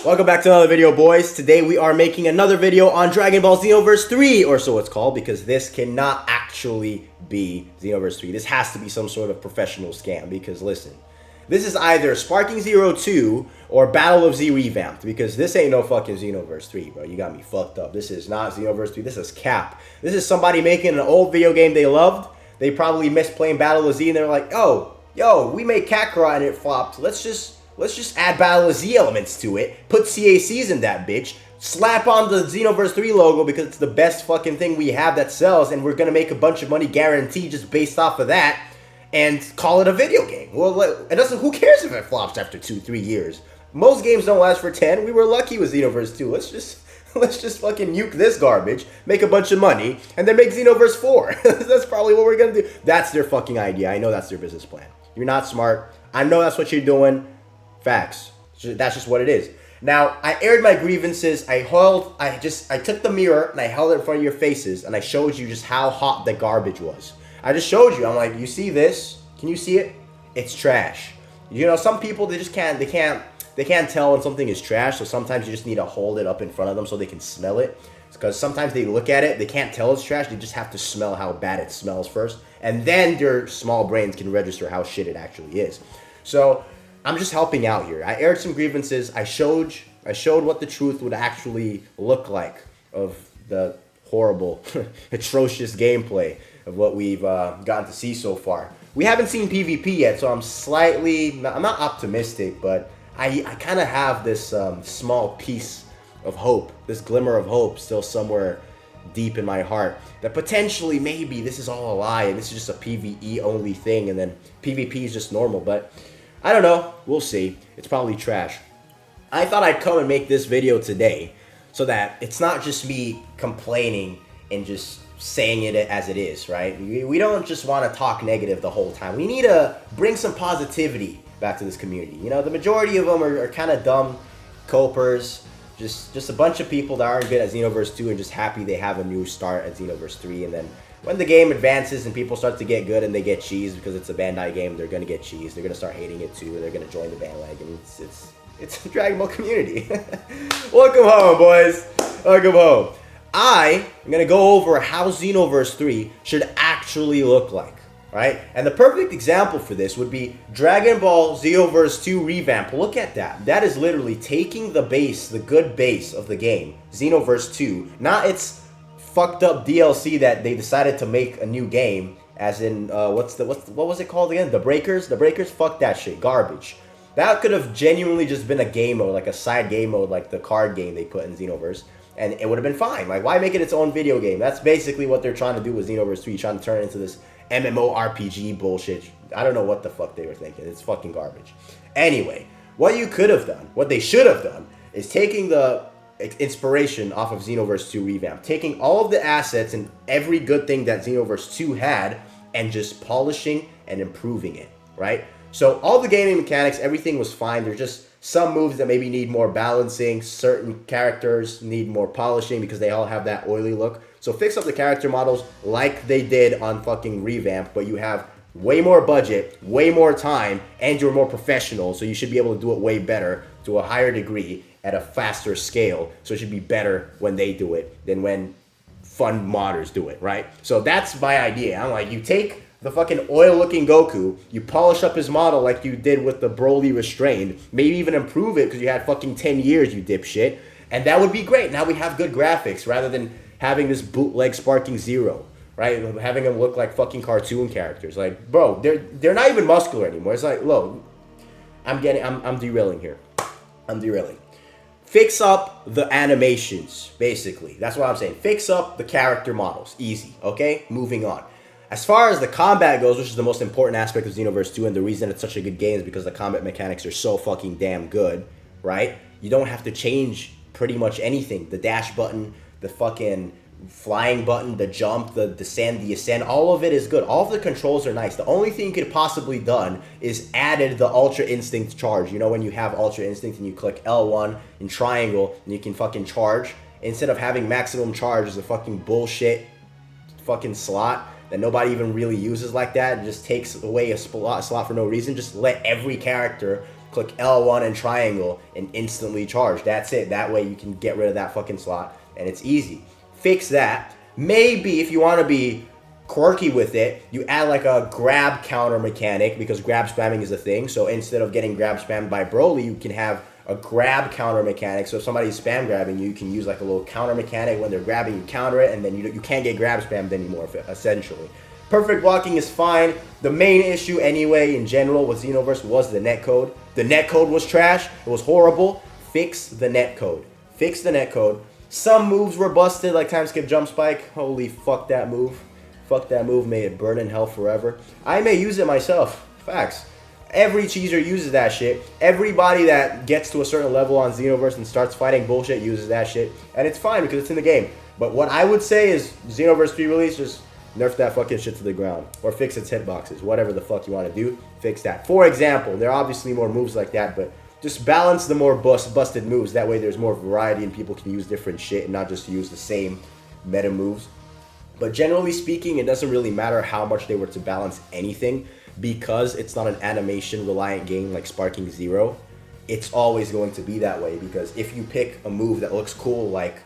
Welcome back to another video, boys. Today we are making another video on Dragon Ball Xenoverse 3, or so it's called, because this cannot actually be Xenoverse 3. This has to be some sort of professional scam, because listen, this is either Sparking Zero 2 or Battle of Z Revamped, because this ain't no fucking Xenoverse 3, bro. You got me fucked up. This is not Xenoverse 3. This is cap. This is somebody making an old video game they loved. They probably missed playing Battle of Z, and they're like, oh, yo, we made Kakarot and it flopped. Let's just add Battle of Z elements to it, put CACs in that bitch, slap on the Xenoverse 3 logo because it's the best fucking thing we have that sells, and we're gonna make a bunch of money guaranteed just based off of that, and call it a video game. Well, it doesn't. Who cares if it flops after 2-3 years? Most games don't last for 10. We were lucky with Xenoverse 2. Let's just fucking nuke this garbage, make a bunch of money, and then make Xenoverse 4. That's probably what we're gonna do. That's their fucking idea. I know that's their business plan. You're not smart. I know that's what you're doing. Facts. That's just what it is. Now, I aired my grievances. I took the mirror and I held it in front of your faces and I showed you just how hot the garbage was. I just showed you. I'm like, you see this? Can you see it? It's trash. You know, some people they can't tell when something is trash. So sometimes you just need to hold it up in front of them so they can smell it. Because sometimes they look at it, they can't tell it's trash. They just have to smell how bad it smells first, and then their small brains can register how shit it actually is. So I'm just helping out here. I aired some grievances. I showed what the truth would actually look like of the horrible, atrocious gameplay of what we've gotten to see so far. We haven't seen PvP yet, so I'm not optimistic, but I kind of have this small piece of hope, this glimmer of hope still somewhere deep in my heart that potentially maybe this is all a lie and this is just a PvE only thing and then PvP is just normal, but I don't know. We'll see. It's probably trash. I thought I'd come and make this video today so that it's not just me complaining and just saying it as it is, right? We don't just want to talk negative the whole time. We need to bring some positivity back to this community. You know, the majority of them are kind of dumb copers, just a bunch of people that aren't good at Xenoverse 2 and just happy they have a new start at Xenoverse 3, and then when the game advances and people start to get good and they get cheese because it's a Bandai game, they're going to get cheese. They're going to start hating it too. They're going to join the bandwagon. It's a Dragon Ball community. Welcome home, boys. Welcome home. I am going to go over how Xenoverse 3 should actually look like, right? And the perfect example for this would be Dragon Ball Xenoverse 2 Revamp. Look at that. That is literally taking the base, the good base of the game, Xenoverse 2, not its fucked up DLC that they decided to make a new game, as in what was it called again? The Breakers. Fuck that shit, garbage. That could have genuinely just been a game mode, like a side game mode, like the card game they put in Xenoverse, and it would have been fine. Like, why make it its own video game? That's basically what they're trying to do with Xenoverse 3, trying to turn it into this MMORPG bullshit. I don't know what the fuck they were thinking. It's fucking garbage. Anyway, what you could have done, what they should have done, is taking the inspiration off of Xenoverse 2 Revamp, taking all of the assets and every good thing that Xenoverse 2 had and just polishing and improving it, right? So all the gaming mechanics, everything was fine. There's just some moves that maybe need more balancing. Certain characters need more polishing because they all have that oily look. So fix up the character models like they did on fucking Revamp, but you have way more budget, way more time, and you're more professional, so you should be able to do it way better to a higher degree at a faster scale. So it should be better when they do it than when fun modders do it, right? So that's my idea. I'm like, you take the fucking oil-looking Goku, you polish up his model like you did with the Broly Restrained, maybe even improve it because you had fucking 10 years, you dipshit, and that would be great. Now we have good graphics rather than having this bootleg Sparking Zero, right? Having them look like fucking cartoon characters. Like, bro, they're not even muscular anymore. It's like, look, I'm derailing here. I'm derailing. Fix up the animations, basically. That's what I'm saying. Fix up the character models. Easy, okay? Moving on. As far as the combat goes, which is the most important aspect of Xenoverse 2, and the reason it's such a good game is because the combat mechanics are so fucking damn good, right? You don't have to change pretty much anything. The dash button, the fucking flying button, the jump, the descend, the ascend, all of it is good. All of the controls are nice. The only thing you could have possibly done is added the Ultra Instinct charge. You know, when you have Ultra Instinct and you click L1 in triangle and you can fucking charge, instead of having maximum charge as a fucking bullshit fucking slot that nobody even really uses like that, it just takes away a slot for no reason. Just let every character click L1 and triangle and instantly charge. That's it. That way you can get rid of that fucking slot and it's easy. Fix that. Maybe if you want to be quirky with it, you add like a grab counter mechanic because grab spamming is a thing. So instead of getting grab spammed by Broly, you can have a grab counter mechanic. So if somebody's spam grabbing you, you can use like a little counter mechanic. When they're grabbing, you counter it, and then you can't get grab spammed anymore, essentially. Perfect blocking is fine. The main issue anyway in general with Xenoverse was the netcode. The netcode was trash. It was horrible. Fix the netcode. Fix the netcode. Some moves were busted, like time skip jump spike. Holy fuck that move. Fuck that move, may it burn in hell forever. I may use it myself. Facts. Every cheeser uses that shit. Everybody that gets to a certain level on Xenoverse and starts fighting bullshit uses that shit. And it's fine because it's in the game. But what I would say is Xenoverse 3 release, just nerf that fucking shit to the ground. Or fix its hitboxes. Whatever the fuck you want to do, fix that. For example, there are obviously more moves like that, but just balance the more busted moves. That way there's more variety and people can use different shit and not just use the same meta moves. But generally speaking, it doesn't really matter how much they were to balance anything because it's not an animation reliant game like Sparking Zero. It's always going to be that way because if you pick a move that looks cool like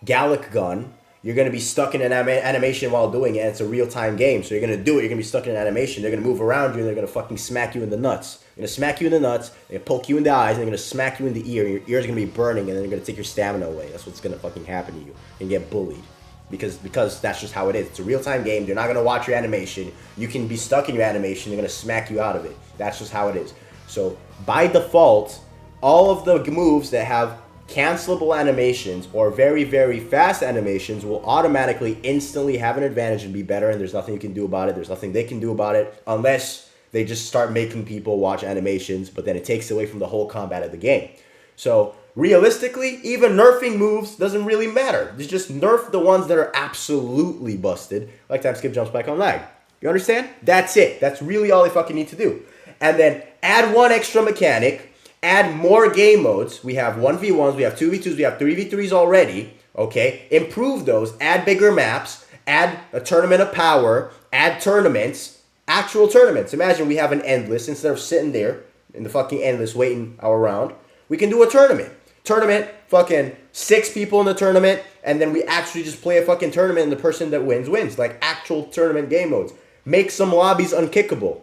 Gallic Gun, you're going to be stuck in an animation while doing it, and it's a real-time game. So you're going to do it, you're going to be stuck in an animation, they're going to move around you, and they're going to fucking smack you in the nuts. They're going to smack you in the nuts, they're going to poke you in the eyes, and they're going to smack you in the ear, and your ear's going to be burning, and then they're going to take your stamina away. That's what's going to fucking happen to you, and get bullied. Because that's just how it is. It's a real-time game. They're not going to watch your animation. You can be stuck in your animation. They're going to smack you out of it. That's just how it is. So by default, all of the moves that have cancelable animations or very, very fast animations will automatically instantly have an advantage and be better, and there's nothing you can do about it. There's nothing they can do about it unless they just start making people watch animations, but then it takes away from the whole combat of the game. So realistically, even nerfing moves doesn't really matter. Just nerf the ones that are absolutely busted, like time skip, jump spike on lag. You understand? That's it. That's really all they fucking need to do. And then add one extra mechanic, add more game modes. We have 1v1s, we have 2v2s, we have 3v3s already. Okay? Improve those, add bigger maps, add a tournament of power, add tournaments, actual tournaments. Imagine we have an endless instead of sitting there in the fucking endless waiting our round. We can do a tournament. Tournament, fucking 6 people in the tournament, and then we actually just play a fucking tournament and the person that wins, wins. Like actual tournament game modes. Make some lobbies unkickable.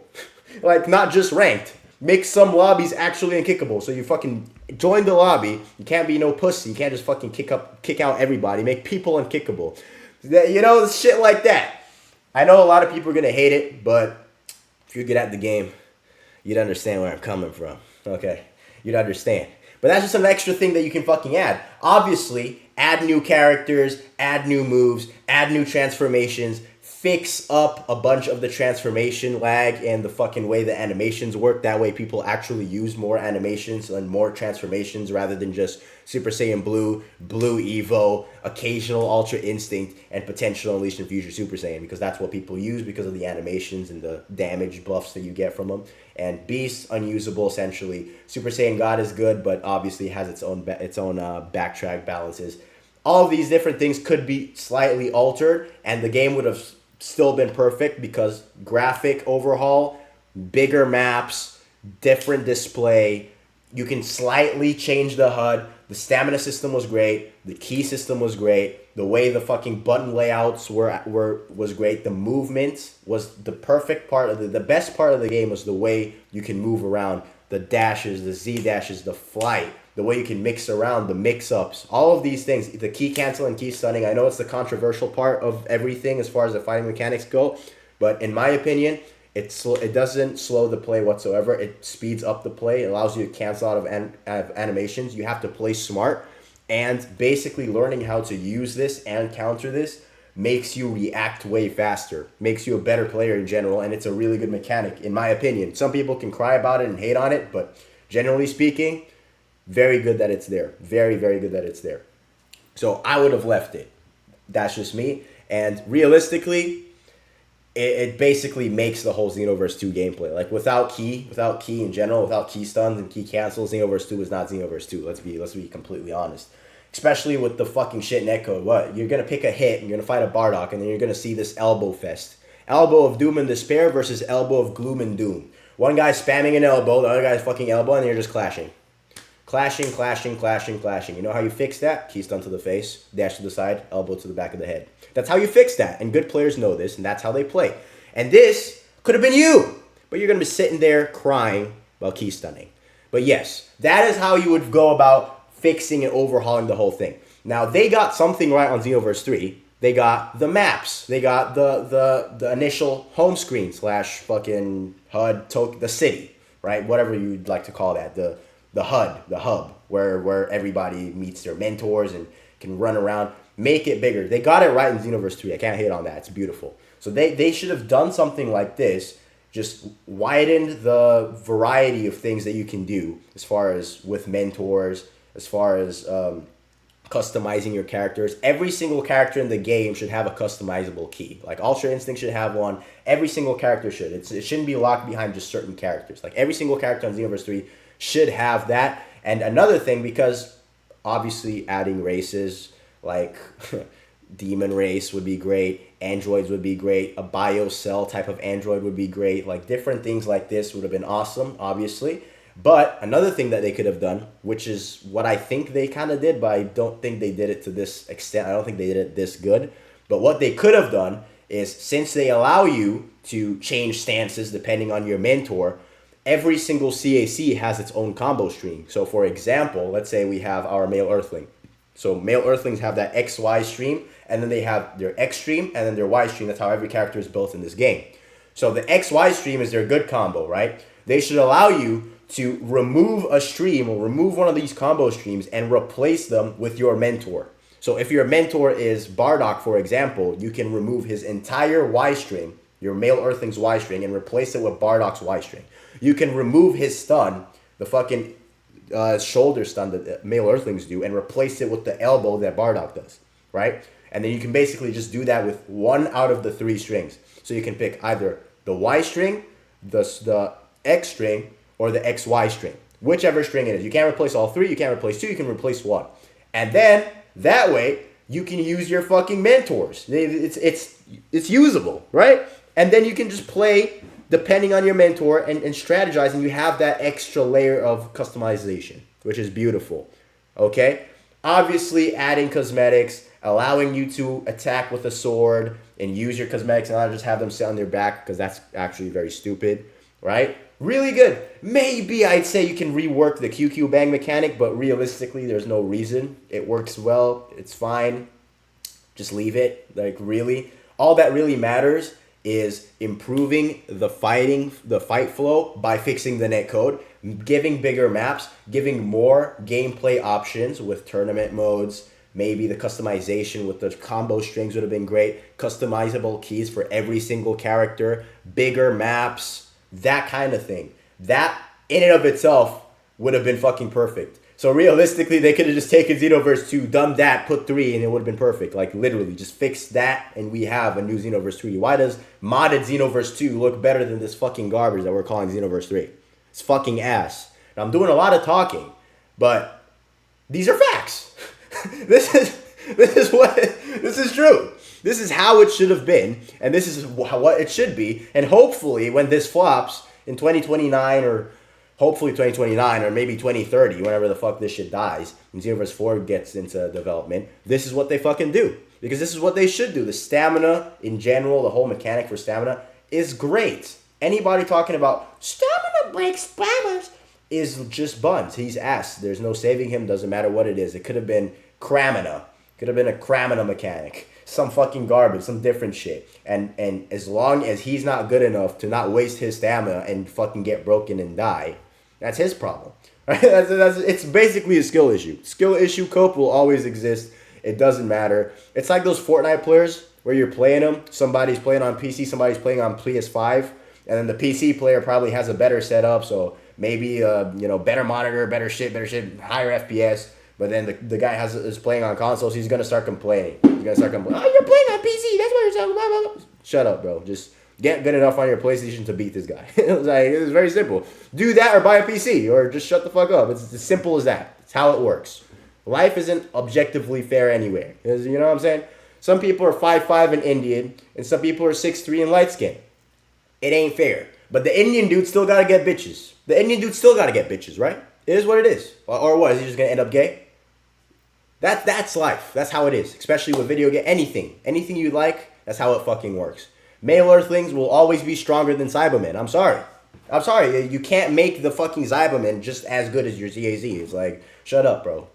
Like not just ranked. Make some lobbies actually unkickable. So you fucking join the lobby. You can't be no pussy. You can't just fucking kick out everybody. Make people unkickable. You know, shit like that. I know a lot of people are going to hate it, but if you're good at the game, you'd understand where I'm coming from. Okay? You'd understand. But that's just an extra thing that you can fucking add. Obviously, add new characters, add new moves, add new transformations, fix up a bunch of the transformation lag and the fucking way the animations work. That way people actually use more animations and more transformations rather than just Super Saiyan Blue, Blue Evo, occasional Ultra Instinct, and potential Unleashed and Future Super Saiyan, because that's what people use because of the animations and the damage buffs that you get from them. And Beast, unusable essentially. Super Saiyan God is good, but obviously has its own backtrack balances. All of these different things could be slightly altered, and the game would have still been perfect because graphic overhaul, bigger maps, different display. You can slightly change the HUD. The stamina system was great. The key system was great. The way the fucking button layouts was great. The movement was the perfect part of the best part of the game was the way you can move around. The dashes, the Z dashes, the flight, the way you can mix around, the mix-ups, all of these things. The key cancel and key stunning. I know it's the controversial part of everything as far as the fighting mechanics go, but in my opinion, it doesn't slow the play whatsoever. It speeds up the play. It allows you to cancel out of animations. You have to play smart, and basically learning how to use this and counter this makes you react way faster, makes you a better player in general, and it's a really good mechanic, in my opinion. Some people can cry about it and hate on it, but generally speaking, very good that it's there. Very, very good that it's there. So I would have left it. That's just me. And realistically, it basically makes the whole Xenoverse 2 gameplay. Like without key in general, without key stuns and key cancels, Xenoverse 2 is not Xenoverse 2. Let's be completely honest. Especially with the fucking shit netcode. What? You're going to pick a hit and you're going to fight a Bardock and then you're going to see this elbow fest. Elbow of Doom and Despair versus Elbow of Gloom and Doom. One guy's spamming an elbow, the other guy's fucking elbow, and you're just clashing. Clashing, clashing, clashing, clashing. You know how you fix that? Key stun to the face, dash to the side, elbow to the back of the head. That's how you fix that. And good players know this, and that's how they play. And this could have been you. But you're going to be sitting there crying about key stunning. But yes, that is how you would go about fixing and overhauling the whole thing. Now, they got something right on Xenoverse 3. They got the maps. They got the initial home screen / fucking HUD, the city, right? Whatever you'd like to call that. The HUD, the hub, where everybody meets their mentors and can run around. Make it bigger. They got it right in Xenoverse 3. I can't hate on that. It's beautiful. So they should have done something like this. Just widened the variety of things that you can do as far as with mentors, as far as customizing your characters. Every single character in the game should have a customizable key. Like Ultra Instinct should have one. Every single character should. It shouldn't be locked behind just certain characters. Like every single character on Xenoverse 3 should have that. And another thing, because obviously adding races like demon race would be great. Androids would be great. A biocell type of android would be great. Like different things like this would have been awesome, obviously. But another thing that they could have done, which is what I think they kind of did, but I don't think they did it to this extent. I don't think they did it this good. But what they could have done is, since they allow you to change stances depending on your mentor, every single CAC has its own combo stream. So for example, let's say we have our male Earthling. So male Earthlings have that XY stream, and then they have their X stream, and then their Y stream. That's how every character is built in this game. So the XY stream is their good combo, right? They should allow you to remove a stream or remove one of these combo streams and replace them with your mentor. So if your mentor is Bardock, for example, you can remove his entire Y string, your male Earthling's Y string, and replace it with Bardock's Y string. You can remove his stun, the fucking shoulder stun that male Earthlings do, and replace it with the elbow that Bardock does, right? And then you can basically just do that with one out of the 3 strings. So you can pick either the Y string, the X string, or the XY string. Whichever string it is. You can't replace all 3, you can't replace 2, you can replace 1. And then, that way, you can use your fucking mentors. It's usable, right? And then you can just play depending on your mentor and strategize, and you have that extra layer of customization, which is beautiful, okay? Obviously, adding cosmetics, allowing you to attack with a sword and use your cosmetics and not just have them sit on their back, because that's actually very stupid, right? Really good. Maybe I'd say you can rework the QQ bang mechanic, but realistically, there's no reason. It works well. It's fine. Just leave it. Like, really. All that really matters is improving the fight flow by fixing the netcode, giving bigger maps, giving more gameplay options with tournament modes. Maybe the customization with the combo strings would have been great. Customizable keys for every single character, bigger maps, that kind of thing. That, in and of itself, would have been fucking perfect. So realistically, they could have just taken Xenoverse 2, done that, put 3, and it would have been perfect. Like, literally, just fix that, and we have a new Xenoverse 3. Why does modded Xenoverse 2 look better than this fucking garbage that we're calling Xenoverse 3? It's fucking ass. Now, I'm doing a lot of talking, but these are facts. This is true. This is how it should have been, and this is what it should be. And hopefully, when this flops in 2029 or hopefully 2029 or maybe 2030, whenever the fuck this shit dies, and Xenoverse 4 gets into development, this is what they fucking do. Because this is what they should do. The stamina in general, the whole mechanic for stamina is great. Anybody talking about stamina breaks spammers is just buns. He's ass. There's no saving him. Doesn't matter what it is. It could have been Cramina. Could have been a Cramina mechanic. Some fucking garbage. Some different shit. And as long as he's not good enough to not waste his stamina and fucking get broken and die, that's his problem. Right? It's basically a skill issue. Skill issue cope will always exist. It doesn't matter. It's like those Fortnite players where you're playing them. Somebody's playing on PC, somebody's playing on PS5, and then the PC player probably has a better setup, so maybe better monitor, better shit, higher FPS. But then the guy is playing on consoles. He's gonna start complaining. He's gonna start complaining. Oh, you're playing on PC. That's why you're talking about. Blah, blah. Shut up, bro. Just get good enough on your PlayStation to beat this guy. It's very simple. Do that or buy a PC or just shut the fuck up. It's as simple as that. It's how it works. Life isn't objectively fair anywhere. You know what I'm saying? Some people are 5'5" and Indian, and some people are 6'3" and light skinned. It ain't fair. But the Indian dude still gotta get bitches. The Indian dude still gotta get bitches, right? It is what it is. Or what? Is he just gonna end up gay? That's life. That's how it is. Especially with video game. Anything you like, that's how it fucking works. Male Earthlings will always be stronger than Cybermen. I'm sorry. You can't make the fucking Cybermen just as good as your ZAZ. It's like, shut up, bro.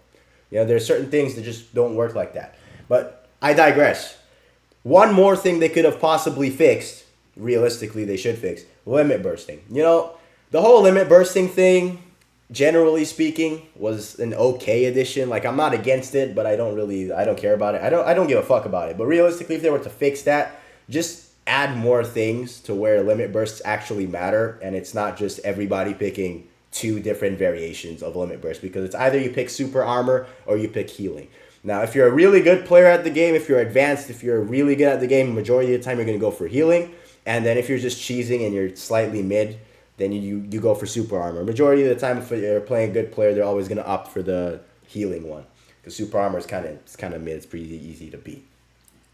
You know, there's certain things that just don't work like that. But I digress. One more thing they could have possibly fixed, realistically they should fix, limit bursting. You know, the whole limit bursting thing, generally speaking, was an okay addition. Like, I'm not against it, but I don't care about it. I don't give a fuck about it. But realistically, if they were to fix that, just add more things to where limit bursts actually matter, and it's not just everybody picking 2 different variations of limit burst, because it's either you pick super armor or you pick healing. Now, if you're a really good player at the game, if you're advanced, if you're really good at the game, majority of the time you're going to go for healing. And then if you're just cheesing and you're slightly mid, then you go for super armor. Majority of the time, if you're playing a good player, they're always going to opt for the healing one, because super armor is kind of mid. It's pretty easy to beat.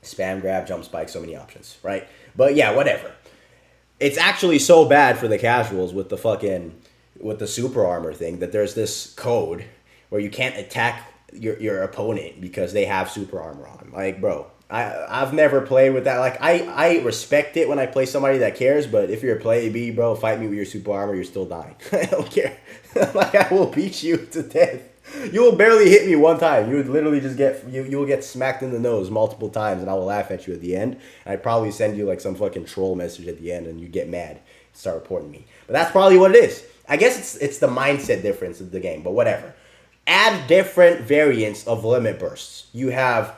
Spam grab, jump spike, so many options, right? But yeah, whatever. It's actually so bad for the casuals with the super armor thing that there's this code where you can't attack your opponent because they have super armor on. Like, bro, I've never played with that. Like, I respect it when I play somebody that cares, but if you're a play B, bro, fight me with your super armor, you're still dying. I don't care. Like, I will beat you to death. You will barely hit me one time. You would literally just you will get smacked in the nose multiple times, and I will laugh at you at the end. And I'd probably send you like some fucking troll message at the end, and you get mad and start reporting me. But that's probably what it is. I guess it's the mindset difference of the game, but whatever. Add different variants of limit bursts. You have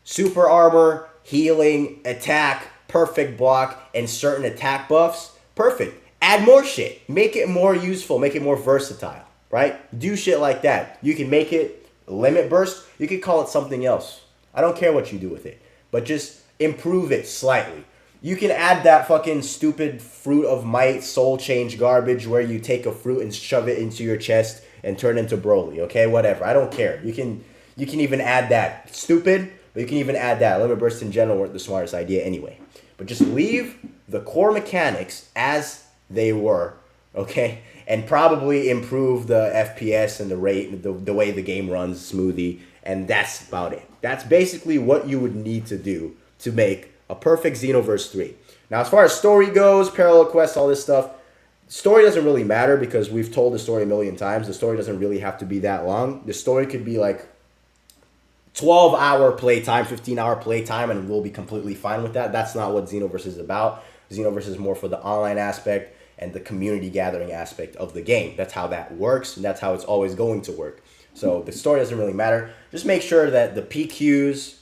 super armor, healing, attack, perfect block, and certain attack buffs. Perfect. Add more shit. Make it more useful. Make it more versatile, right? Do shit like that. You can make it limit burst. You could call it something else. I don't care what you do with it, but just improve it slightly. You can add that fucking stupid fruit of might soul change garbage where you take a fruit and shove it into your chest and turn into Broly, okay? Whatever. I don't care. You can even add that. Stupid, but you can even add that. Limit bursts in general weren't the smartest idea anyway. But just leave the core mechanics as they were, okay? And probably improve the FPS and the rate, the way the game runs smoothly, and that's about it. That's basically what you would need to do to make a perfect Xenoverse 3. Now, as far as story goes, parallel quests, all this stuff, story doesn't really matter because we've told the story a million times. The story doesn't really have to be that long. The story could be like 12-hour playtime, 15-hour playtime, and we'll be completely fine with that. That's not what Xenoverse is about. Xenoverse is more for the online aspect and the community gathering aspect of the game. That's how that works, and that's how it's always going to work. So the story doesn't really matter. Just make sure that the PQs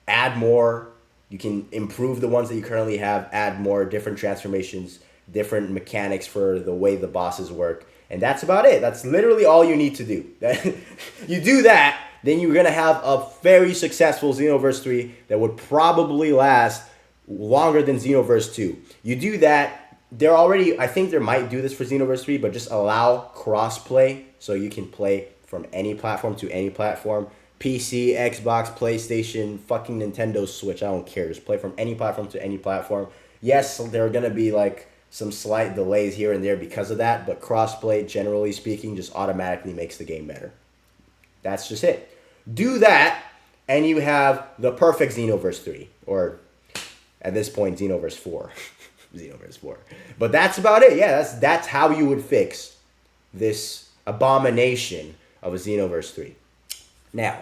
add more. You can improve the ones that you currently have, add more different transformations, different mechanics for the way the bosses work. And that's about it. That's literally all you need to do. You do that, then you're going to have a very successful Xenoverse 3 that would probably last longer than Xenoverse 2. You do that, I think they might do this for Xenoverse 3, but just allow crossplay so you can play from any platform to any platform. PC, Xbox, PlayStation, fucking Nintendo Switch, I don't care. Just play from any platform to any platform. Yes, there are going to be like some slight delays here and there because of that, but crossplay, generally speaking, just automatically makes the game better. That's just it. Do that, and you have the perfect Xenoverse 3, or at this point, Xenoverse 4. Xenoverse 4. But that's about it. Yeah, that's how you would fix this abomination of a Xenoverse 3. Now,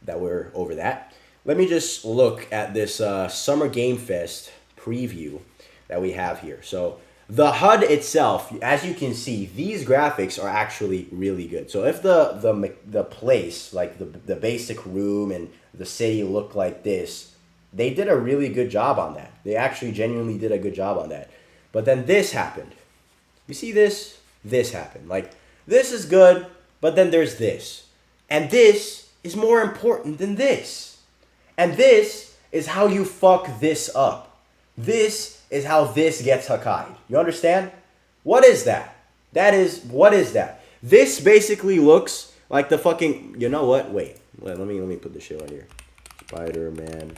that we're over that, let me just look at this Summer Game Fest preview that we have here. So the HUD itself, as you can see, these graphics are actually really good. So if the place, like the basic room and the city look like this, they did a really good job on that. They actually genuinely did a good job on that. But then this happened. You see this? This happened. Like, this is good, but then there's this. And this is more important than this. And this is how you fuck this up. This is how this gets Hakai'd. You understand? What is that? What is that? This basically looks like the fucking, you know what? Wait, let me put this shit right here. Spider-Man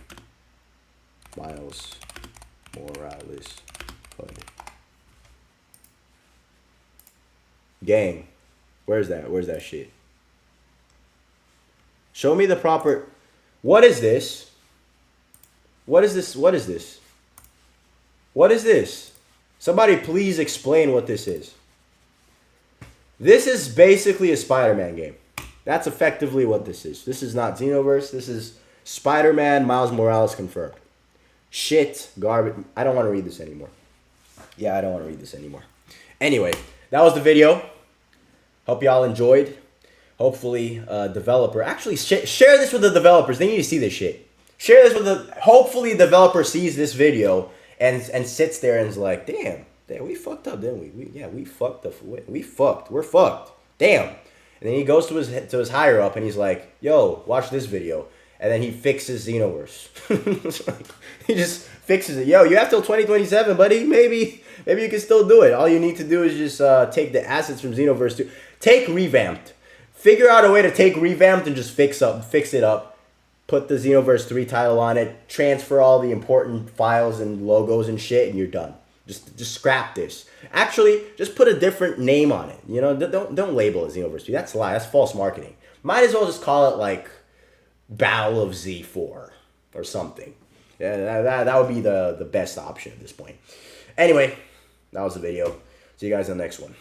Miles Morales HUD. Gang. Where's that? Where's that shit? Show me the proper... What is this? What is this? What is this? What is this? Somebody please explain what this is. This is basically a Spider-Man game. That's effectively what this is. This is not Xenoverse. This is Spider-Man Miles Morales confirmed. Shit. Garbage. I don't want to read this anymore. Yeah, I don't want to read this anymore. Anyway, that was the video. Hope y'all enjoyed. Hopefully, developer... Actually, share this with the developers. They need to see this shit. Share this with the... Hopefully, the developer sees this video and sits there and is like, damn, we fucked up, didn't we? We fucked up. We fucked. We're fucked. Damn. And then he goes to his higher up and he's like, yo, watch this video. And then he fixes Xenoverse. He just fixes it. Yo, you have till 2027, buddy. Maybe you can still do it. All you need to do is just take the assets from Xenoverse 2. Take Revamped. Figure out a way to take Revamped and just fix it up. Put the Xenoverse 3 title on it. Transfer all the important files and logos and shit, and you're done. Just scrap this. Actually, just put a different name on it. You know, don't label it Xenoverse 3. That's a lie. That's false marketing. Might as well just call it like Battle of Z4 or something. Yeah, that would be the best option at this point. Anyway, that was the video. See you guys in the next one.